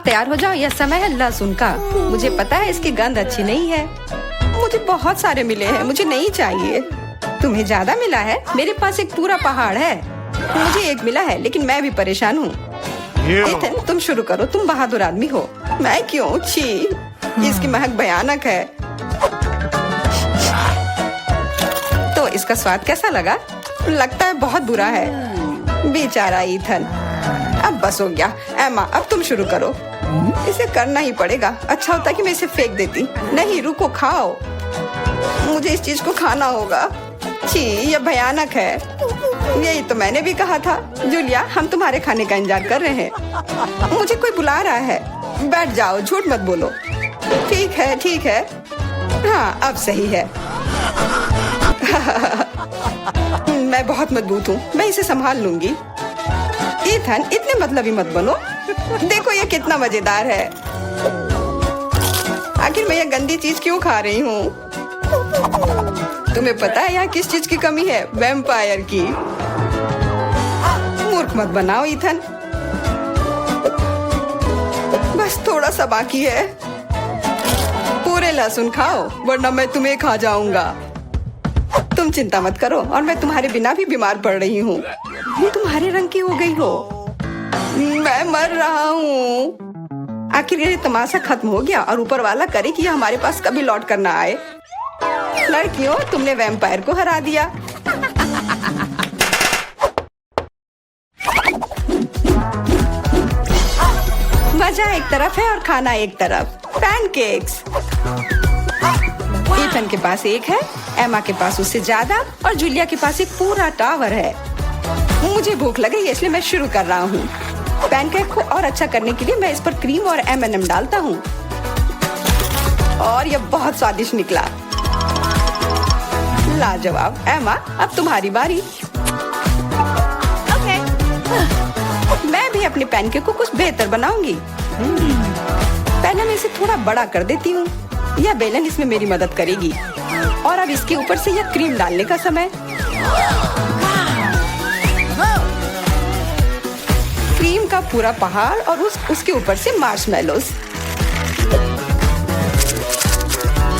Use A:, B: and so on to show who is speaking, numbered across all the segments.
A: अब तैयार हो जाओ, यह समय है लहसुन का। मुझे पता है इसकी गंध अच्छी नहीं है। मुझे बहुत सारे मिले हैं, मुझे नहीं चाहिए। तुम्हें ज्यादा मिला है? मेरे पास एक पूरा पहाड़ है। मुझे एक मिला है, लेकिन मैं भी परेशान हूँ। इथन, तुम शुरू करो, तुम बहादुर आदमी हो। मैं क्यों? छी, इसकी महक भयानक है। तो इसका स्वाद कैसा लगा? लगता है बहुत बुरा है। बेचारा इथन। अब बस हो गया। एमा, अब तुम शुरू करो। इसे करना ही पड़ेगा। अच्छा होता कि मैं इसे फेंक देती। नहीं, रुको, खाओ। मुझे इस चीज को खाना होगा। छी, यह भयानक है। यही तो मैंने भी कहा था। जूलिया, हम तुम्हारे खाने का इंतजार कर रहे हैं। मुझे कोई बुला रहा है। बैठ जाओ, झूठ मत बोलो। ठीक है, ठीक है। हाँ, अब सही है। मैं बहुत मजबूत हूँ, मैं इसे संभाल लूंगी। इथन, इतने मतलबी मत बनो। देखो ये कितना मजेदार है। आखिर मैं ये गंदी चीज क्यों खा रही हूँ? तुम्हें पता है यहाँ किस चीज की कमी है? वैम्पायर की। मूर्ख मत बनाओ इथन। बस थोड़ा सा बाकी है। पूरे लहसुन खाओ, वरना मैं तुम्हें खा जाऊंगा। तुम चिंता मत करो, और मैं तुम्हारे बिना भी बीमार पड़ रही हूँ। तुम्हारे रंग की हो गई हो। मैं मर रहा हूँ। आखिर ये तमाशा खत्म हो गया, और ऊपर वाला करे कि यह हमारे पास कभी लौट कर ना आए। लड़कियों, तुमने वैम्पायर को हरा दिया। मजा एक तरफ है और खाना एक तरफ। पैनकेक्स। इथन के पास एक है, एमा के पास उससे ज्यादा, और जूलिया के पास एक पूरा टावर है। मुझे भूख लगी है, इसलिए मैं शुरू कर रहा हूँ। पैनकेक को और अच्छा करने के लिए मैं इस पर क्रीम और M&M डालता हूँ, और यह बहुत स्वादिष्ट निकला। लाजवाब। एमा, अब तुम्हारी बारी। ओके। मैं भी अपने पैनकेक को कुछ बेहतर बनाऊंगी। पहले मैं इसे थोड़ा बड़ा कर देती हूँ। यह बेलन इसमें मेरी मदद करेगी। और अब इसके ऊपर से यह क्रीम डालने का समय। क्रीम का पूरा पहाड़, और उसके ऊपर से मार्शमेलोस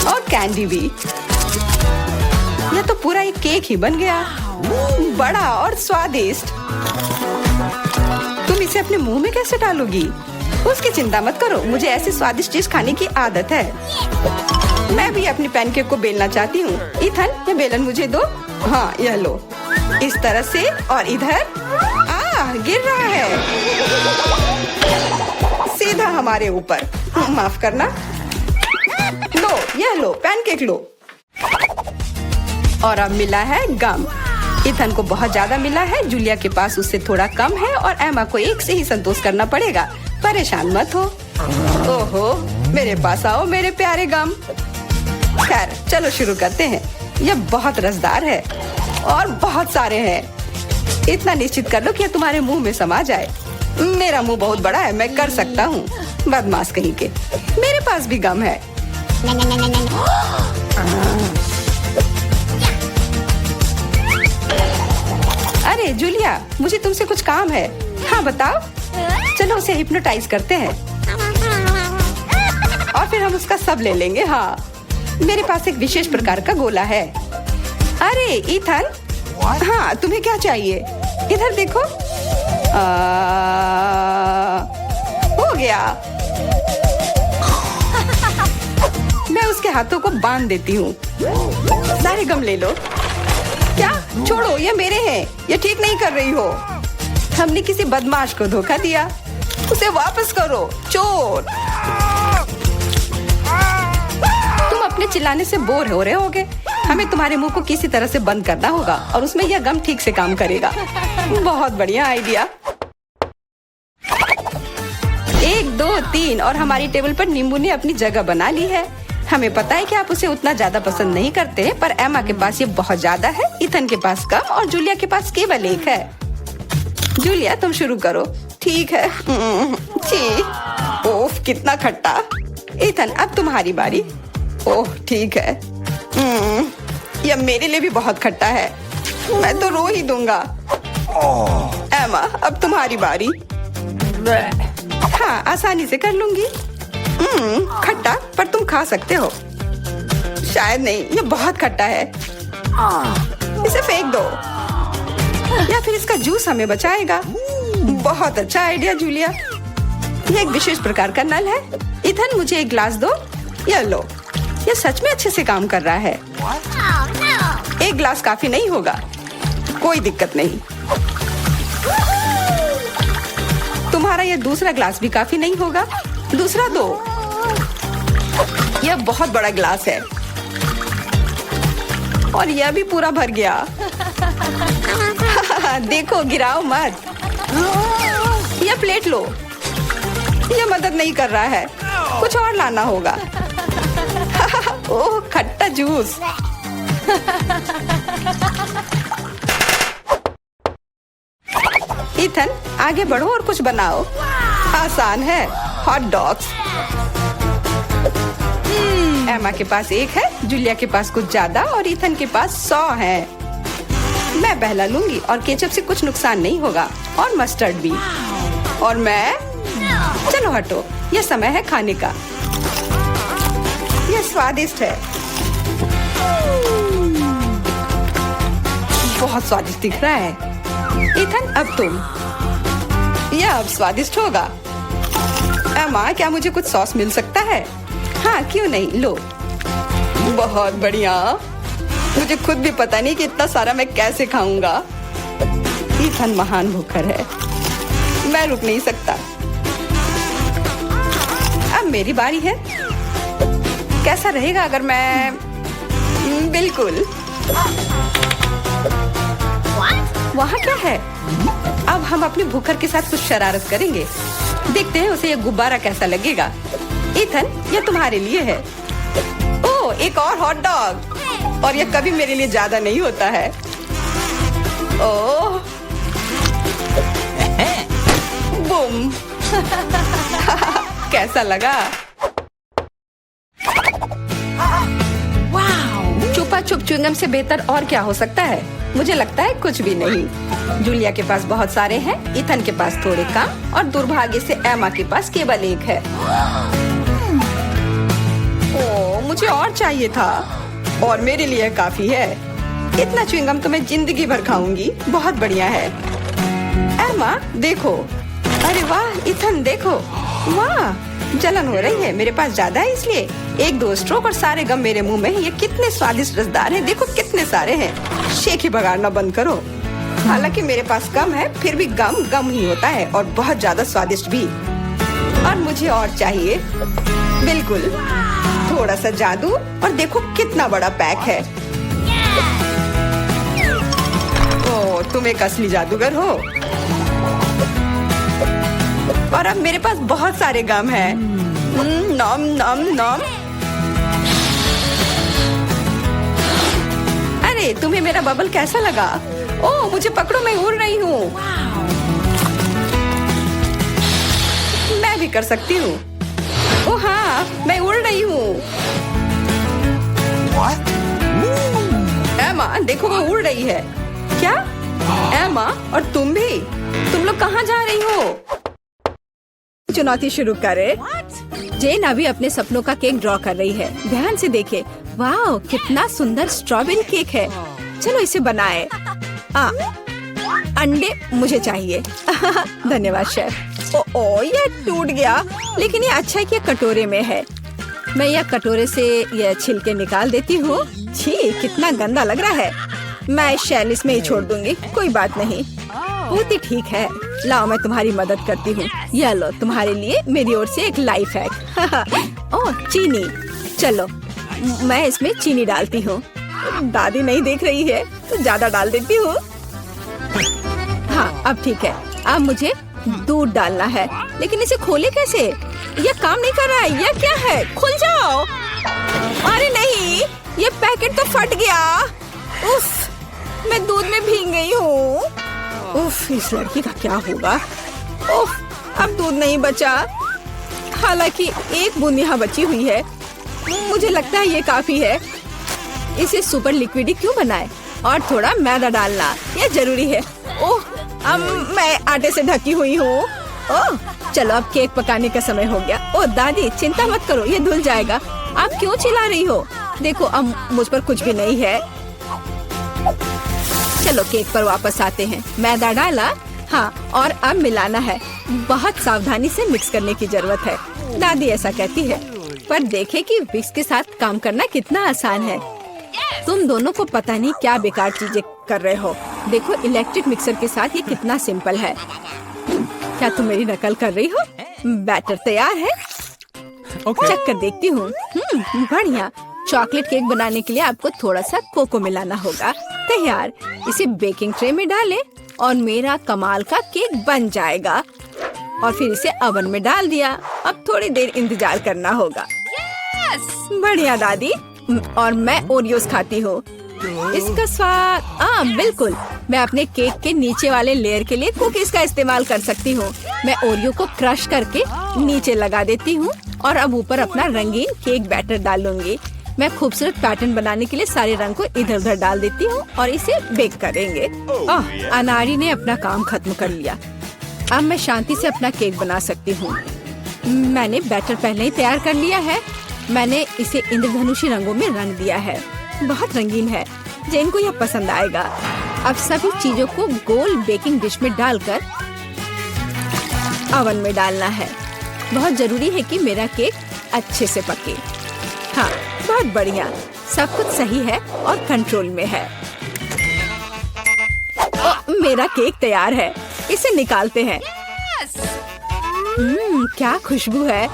A: और कैंडी भी। यह तो पूरा एक केक ही बन गया, बड़ा और स्वादिष्ट। तुम इसे अपने मुंह में कैसे डालोगी? उसकी चिंता मत करो, मुझे ऐसी स्वादिष्ट चीज खाने की आदत है। मैं भी अपनी पैनकेक को बेलना चाहती हूँ। इथन, ये बेलन मुझे दो। हाँ, यह लो। इस तरह से, और इधर। गिर रहा है सीधा हमारे ऊपर। माफ करना। लो, यह लो, पैनकेक लो। और अब मिला है गम। इथन को बहुत ज्यादा मिला है, जूलिया के पास उससे थोड़ा कम है, और एमा को एक से ही संतोष करना पड़ेगा। परेशान मत हो। ओहो, मेरे पास आओ मेरे प्यारे गम। खैर, चलो शुरू करते हैं। यह बहुत रसदार है, और बहुत सारे हैं। इतना निश्चित कर लो कि यह तुम्हारे मुंह में समा जाए। मेरा मुंह बहुत बड़ा है, मैं कर सकता हूँ। बदमाश कहीं के। मेरे पास भी गम है। अरे जूलिया, मुझे तुमसे कुछ काम है। हाँ, बताओ। चलो उसे हिप्नोटाइज करते हैं, और फिर हम उसका सब ले लेंगे। हाँ, मेरे पास एक विशेष प्रकार का गोला है। अरे इथन, हाँ, तुम्हें क्या चाहिए? इधर देखो। हो गया। मैं उसके हाथों को बांध देती हूँ। सारे गम ले लो। क्या? छोड़ो, ये मेरे हैं। ये ठीक नहीं कर रही हो। हमने किसी बदमाश को धोखा दिया। उसे वापस करो, चोर। तुम अपने चिल्लाने से बोर हो रहे होगे। हमें तुम्हारे मुंह को किसी तरह से बंद करना होगा, और उसमें यह गम ठीक से काम करेगा। बहुत बढ़िया आइडिया। 1, 2, 3, और हमारी टेबल पर नींबू ने अपनी जगह बना ली है। हमें पता है कि आप उसे उतना ज्यादा पसंद नहीं करते हैं, पर एमा के पास ये बहुत ज्यादा है, इथन के पास कम, और जूलिया के पास केवल एक है। जूलिया, तुम शुरू करो। ठीक है। ओह, कितना खट्टा। इथन, अब तुम्हारी बारी। ओह, ठीक है। यह मेरे लिए भी बहुत खट्टा है। मैं तो रो ही दूंगा। एमा, अब तुम्हारी बारी। हाँ, आसानी से कर लूंगी। खट्टा, पर तुम खा सकते हो। शायद नहीं, ये बहुत खट्टा है। इसे फेंक दो, या फिर इसका जूस हमें बचाएगा। बहुत अच्छा आइडिया जूलिया। ये एक विशेष प्रकार का नल है। इथन, मुझे एक ग्लास दो। ये लो, ये सच में अच्छे से काम कर रहा है। एक ग्लास काफी नहीं होगा, कोई दिक्कत नहीं। तुम्हारा ये दूसरा ग्लास भी काफी नहीं होगा, दूसरा दो। यह बहुत बड़ा ग्लास है और यह भी पूरा भर गया। देखो, गिराओ मत। यह प्लेट लो। यह मदद नहीं कर रहा है, कुछ और लाना होगा। ओह, खट्टा जूस। इथन, आगे बढ़ो और कुछ बनाओ। आसान है, हॉट डॉग्स। एमा के पास एक है, जूलिया के पास कुछ ज्यादा और इथन के पास 100 है। मैं पहला लूंगी और केचप से कुछ नुकसान नहीं होगा, और मस्टर्ड भी। और मैं, चलो हटो, यह समय है खाने का। यह स्वादिष्ट है, बहुत स्वादिष्ट दिख रहा है। इथन, अब तुम। यह अब स्वादिष्ट होगा। एमा, क्या मुझे कुछ सॉस मिल सकता है? हाँ, क्यों नहीं, लो। बहुत बढ़िया। मुझे खुद भी पता नहीं कि इतना सारा मैं कैसे खाऊंगा। इथन महान भूखर है, मैं रुक नहीं सकता। अब मेरी बारी है। कैसा रहेगा अगर मैं, बिल्कुल। वहाँ क्या है? अब हम अपने भूखर के साथ कुछ शरारत करेंगे। देखते हैं उसे यह गुब्बारा कैसा लगेगा। इथन, यह तुम्हारे लिए है। ओह, एक और हॉट डॉग। और यह कभी मेरे लिए ज्यादा नहीं होता है। ओह, बूम। कैसा लगा? चुपा चुप च्युइंगम से बेहतर और क्या हो सकता है? मुझे लगता है कुछ भी नहीं। जूलिया के पास बहुत सारे हैं, इथन के पास थोड़े कम, और दुर्भाग्य से एमा के पास केवल एक है। ओह, मुझे और चाहिए था, और मेरे लिए काफी है। इतना च्युइंगम तो मैं जिंदगी भर खाऊंगी। बहुत बढ़िया है। एमा, देखो। अरे वाह, इथन देखो। वाह, जलन हो रही है। मेरे पास ज्यादा है, इसलिए 1-2 स्ट्रोक और सारे गम मेरे मुंह में। ये कितने स्वादिष्ट रसदार हैं। देखो कितने सारे हैं। शेख ही बगाड़ना बंद करो। हालांकि मेरे पास कम है, फिर भी गम गम ही होता है, और बहुत ज्यादा स्वादिष्ट भी। और मुझे और चाहिए। बिल्कुल, थोड़ा सा जादू, और देखो कितना बड़ा पैक है। ओह, तुम एक असली जादूगर हो। और अब मेरे पास बहुत सारे गम हैं। नॉम नॉम नॉम। अरे, तुम्हें मेरा बबल कैसा लगा? ओह, मुझे पकड़ो, मैं उड़ रही हूँ। मैं भी कर सकती हूँ। ओह हाँ, मैं उड़ रही हूँ। एमा, देखो वो उड़ रही है। क्या? एमा, और तुम भी? तुम लोग कहाँ जा रही हो? चुनौती शुरू करे। जेन अभी अपने सपनों का केक ड्रॉ कर रही है। ध्यान से देखे। वाह, कितना सुंदर स्ट्रॉबेरी केक है। चलो इसे बनाए। अंडे मुझे चाहिए। धन्यवाद शेफ। ओ, ये टूट गया, लेकिन ये अच्छा है कि कटोरे में है। मैं यह कटोरे से यह छिलके निकाल देती हूँ। छी, कितना गंदा लग रहा है। मैं शैल इसमें ही छोड़ दूंगी, कोई बात नहीं। बहुत ही ठीक है। लाओ, मैं तुम्हारी मदद करती हूँ। यह लो, तुम्हारे लिए मेरी ओर से एक लाइफ हैक। ओह, चीनी। चलो, मैं इसमें चीनी डालती हूँ। दादी नहीं देख रही है तो ज्यादा डाल देती हूँ। हाँ, अब ठीक है। अब मुझे दूध डालना है, लेकिन इसे खोले कैसे? यह काम नहीं कर रहा है। यह क्या है? खुल जाओ। अरे नहीं, ये पैकेट तो फट गया। उफ, मैं दूध में भीग गई हूँ। उफ, इस लड़की का क्या होगा? उफ, अब दूध नहीं बचा। हालांकि एक बूंद यहाँ बची हुई है। मुझे लगता है ये काफी है। इसे सुपर लिक्विड क्यों बनाए? और थोड़ा मैदा डालना, यह जरूरी है। ओह, अब मैं आटे से ढकी हुई हूँ।
B: ओह, चलो अब केक पकाने का समय हो गया। ओ दादी, चिंता मत करो, ये धुल जाएगा। आप क्यों चिल्ला रही हो? देखो अब मुझ पर कुछ भी नहीं है। चलो केक पर वापस आते हैं। मैदा डाला, हाँ, और अब मिलाना है। बहुत सावधानी से मिक्स करने की जरूरत है, दादी ऐसा कहती है। पर देखे कि विक्स के साथ काम करना कितना आसान है। तुम दोनों को पता नहीं क्या बेकार चीजें कर रहे हो। देखो इलेक्ट्रिक मिक्सर के साथ ये कितना सिंपल है। क्या तुम मेरी नकल कर रही हो? बैटर तैयार है। चेक कर देखती हूँ। बढ़िया। चॉकलेट केक बनाने के लिए आपको थोड़ा सा कोको मिलाना होगा। तैयार। इसे बेकिंग ट्रे में डालें और मेरा कमाल का केक बन जाएगा। और फिर इसे ओवन में डाल दिया। अब थोड़ी देर इंतजार करना होगा। बढ़िया दादी। और मैं ओरियोस खाती हूँ। इसका स्वाद बिल्कुल। मैं अपने केक के नीचे वाले लेयर के लिए कुकीज का इस्तेमाल कर सकती हूँ। मैं ओरियो को क्रश करके नीचे लगा देती हूँ और अब ऊपर अपना रंगीन केक बैटर डालूंगी। मैं खूबसूरत पैटर्न बनाने के लिए सारे रंग को इधर उधर डाल देती हूँ और इसे बेक करेंगे। अनारी ने अपना काम खत्म कर लिया। अब मैं शांति से अपना केक बना सकती हूँ। मैंने बैटर पहले ही तैयार कर लिया है। मैंने इसे इंद्रधनुषी रंगों में रंग दिया है। बहुत रंगीन है। जेन को यह पसंद आएगा। अब सभी चीजों को गोल बेकिंग डिश में डालकर ओवन में डालना है। बहुत जरूरी है कि मेरा केक अच्छे से पके। हाँ, बहुत बढ़िया। सब कुछ सही है और कंट्रोल में है। मेरा केक तैयार है। इसे निकालते हैं। क्या खुशबू है।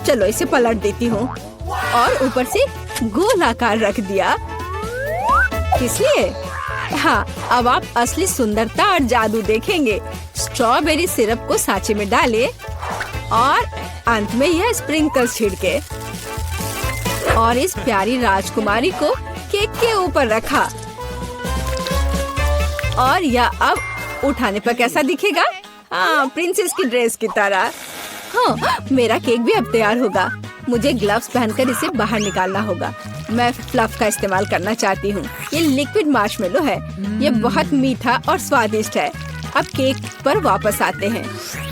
B: चलो इसे पलट देती हूँ और ऊपर से गोल आकार रख दिया। किस लिए? हाँ, अब आप असली सुंदरता और जादू देखेंगे। स्ट्रॉबेरी सिरप को सांचे में डालें और अंत में यह स्प्रिंकल्स छिड़के और इस प्यारी राजकुमारी को केक के ऊपर रखा। और यह अब उठाने पर कैसा दिखेगा? हाँ, प्रिंसेस की ड्रेस की तरह। हाँ, मेरा केक भी अब तैयार होगा। मुझे ग्लव्स पहनकर इसे बाहर निकालना होगा। मैं फ्लफ का इस्तेमाल करना चाहती हूँ। ये लिक्विड मार्शमेलो है। ये बहुत मीठा और स्वादिष्ट है। अब केक पर वापस आते हैं।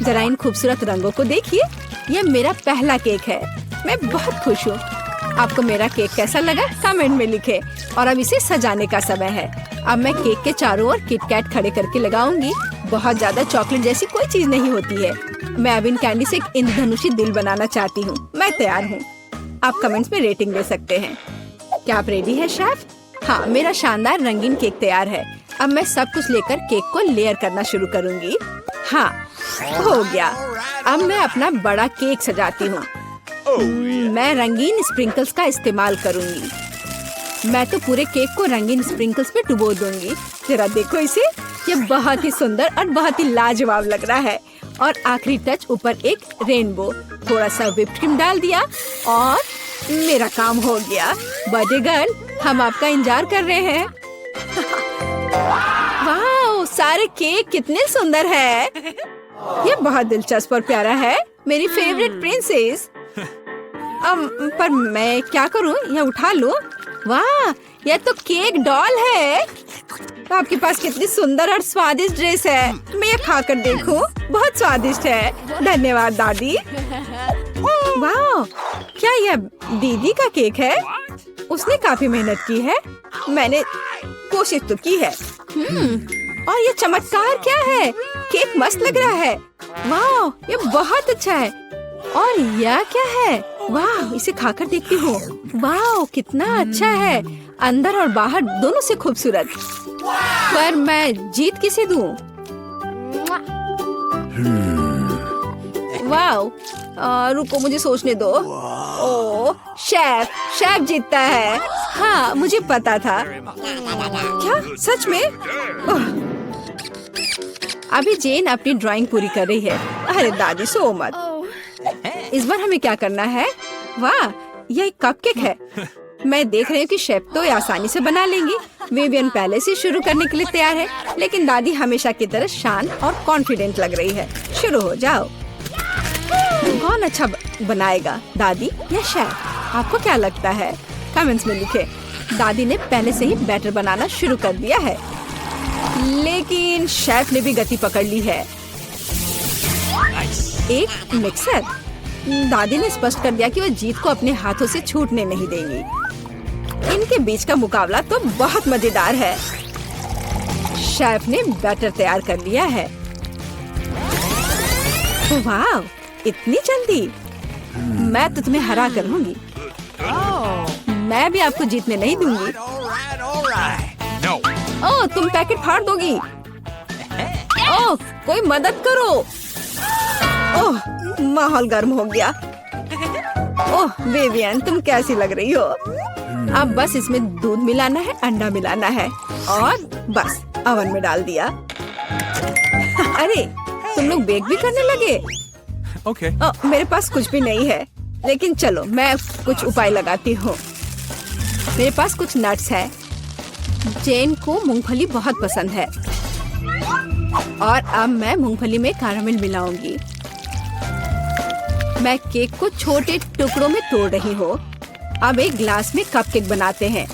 B: जरा इन खूबसूरत रंगों को देखिए। ये मेरा पहला केक है। मैं बहुत खुश हूँ। आपको मेरा केक कैसा लगा? कमेंट में लिखें। और अब इसे सजाने का समय है। अब मैं केक के चारों ओर किटकैट खड़े करके लगाऊंगी। बहुत ज्यादा चॉकलेट जैसी कोई चीज नहीं होती है। मैं अब इन कैंडी से एक इंद्रधनुषी दिल बनाना चाहती हूँ। मैं तैयार हूँ। आप कमेंट्स में रेटिंग दे सकते हैं। क्या आप रेडी है शेफ? हाँ, मेरा शानदार रंगीन केक तैयार है। अब मैं सब कुछ लेकर केक को लेयर करना शुरू करूँगी। हाँ, हो गया। अब मैं अपना बड़ा केक सजाती हूँ। मैं रंगीन स्प्रिंकल्स का इस्तेमाल करूँगी। मैं तो पूरे केक को रंगीन स्प्रिंकल्स में डुबो दूंगी। जरा देखो इसे। ये बहुत ही सुंदर और बहुत ही लाजवाब लग रहा है। और आखिरी टच ऊपर एक रेनबो। थोड़ा सा व्हिप्ड क्रीम डाल दिया और मेरा काम हो गया। बर्थडे गर्ल, हम आपका इंतजार कर रहे हैं। वाह, सारे केक कितने सुंदर है। ये बहुत दिलचस्प और प्यारा है। मेरी फेवरेट प्रिंसेस। पर मैं क्या करूं? यह उठा लूं? वाह, यह तो केक डॉल है। आपके पास कितनी सुंदर और स्वादिष्ट ड्रेस है। मैं ये खाकर देखूं? बहुत स्वादिष्ट है। धन्यवाद दादी। वाह, क्या यह दीदी का केक है? उसने काफी मेहनत की है। मैंने कोशिश तो की है। और ये चमत्कार क्या है? केक मस्त लग रहा है। वाह, ये बहुत अच्छा है। और यह क्या है? वाह, इसे खाकर देखती हूँ। वाह, कितना अच्छा है। अंदर और बाहर दोनों से खूबसूरत। पर मैं जीत किसे दूँ? वाह, रुको मुझे सोचने दो। ओ, शेफ जीतता है। हाँ, मुझे पता था। क्या सच में? अभी जेन अपनी ड्राइंग पूरी कर रही है। अरे दादी, सो मत। इस बार हमें क्या करना है? वाह, यह एक कपकेक है। मैं देख रही हूँ कि शेफ तो आसानी से बना लेंगी। विवियन पहले से शुरू करने के लिए तैयार है, लेकिन दादी हमेशा की तरह शांत और कॉन्फिडेंट लग रही है। शुरू हो जाओ। कौन अच्छा बनाएगा, दादी या शेफ? आपको क्या लगता है? कमेंट्स में लिखें। दादी ने पहले से ही बैटर बनाना शुरू कर दिया है, लेकिन शेफ ने भी गति पकड़ ली है। एक मिक्सर। दादी ने स्पष्ट कर दिया कि वो जीत को अपने हाथों से छूटने नहीं देंगी। इनके बीच का मुकाबला तो बहुत मजेदार है। शेफ ने बैटर तैयार कर लिया है। वाह, इतनी जल्दी! मैं तो तुम्हें हरा कर लूंगी। मैं भी आपको जीतने नहीं दूंगी। ओह, तुम पैकेट फाड़ दोगी। ओह, कोई मदद करो। ओह, माहौल गर्म हो गया। ओह विवियन, तुम कैसी लग रही हो? अब बस इसमें दूध मिलाना है, अंडा मिलाना है और बस ओवन में डाल दिया। अरे, तुम लोग बेक भी करने लगे?
C: Okay.
B: मेरे पास कुछ भी नहीं है, लेकिन चलो मैं कुछ उपाय लगाती हूँ। मेरे पास कुछ नट्स है। जेन को मूंगफली बहुत पसंद है और अब मैं मूंगफली में कैरामल मिलाऊंगी। मैं केक को छोटे टुकड़ों में तोड़ रही हूँ। अब एक ग्लास में कपकेक बनाते हैं।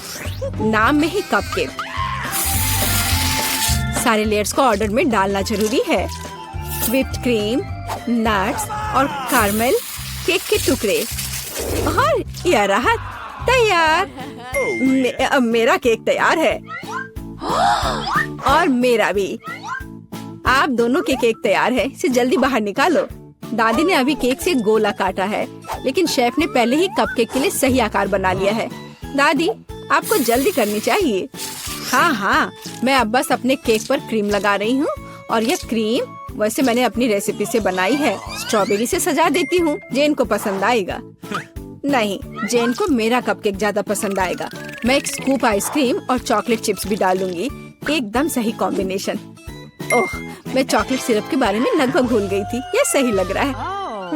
B: नाम में ही कपकेक। सारे लेयर्स को ऑर्डर में डालना जरूरी है। व्हिप्ड क्रीम, नट्स और कैरामल, केक के टुकड़े और यह रहा तैयार। अब मेरा केक तैयार है और मेरा भी। आप दोनों के केक तैयार है। इसे जल्दी बाहर निकालो। दादी ने अभी केक से गोला काटा है, लेकिन शेफ ने पहले ही कपकेक के लिए सही आकार बना लिया है। दादी, आपको जल्दी करनी चाहिए। हाँ, मैं अब बस अपने केक पर क्रीम लगा रही हूँ और यह क्रीम वैसे मैंने अपनी रेसिपी से बनाई है। स्ट्रॉबेरी से सजा देती हूँ। जेन को पसंद आएगा। नहीं, जेन को मेरा कपकेक ज्यादा पसंद आएगा। मैं एक स्कूप आइसक्रीम और चॉकलेट चिप्स भी डालूंगी। एकदम सही कॉम्बिनेशन। ओह, मैं चॉकलेट सिरप के बारे में लगभग भूल गई थी। ये सही लग रहा है।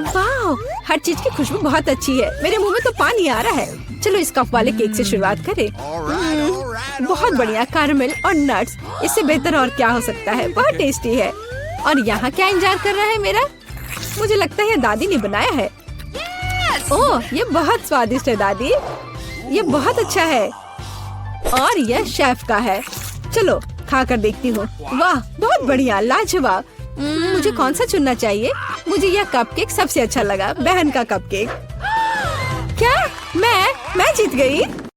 B: वाह, हर चीज की खुशबू बहुत अच्छी है। मेरे मुंह में तो पानी आ रहा है। चलो इस कप वाले केक से शुरुआत करें। बहुत बढ़िया, कैरामल और नट्स। इससे बेहतर और क्या हो सकता है? बहुत टेस्टी है। और यहाँ क्या इंतजार कर रहा है मेरा? मुझे लगता है दादी ने बनाया है। ओह, ये बहुत स्वादिष्ट है दादी। ये बहुत अच्छा है और यह शेफ का है। चलो खा कर देखती हूँ। वाह, बहुत बढ़िया, लाजवाब। मुझे कौन सा चुनना चाहिए? मुझे यह कपकेक सबसे अच्छा लगा, बहन का कपकेक। क्या मैं जीत गई?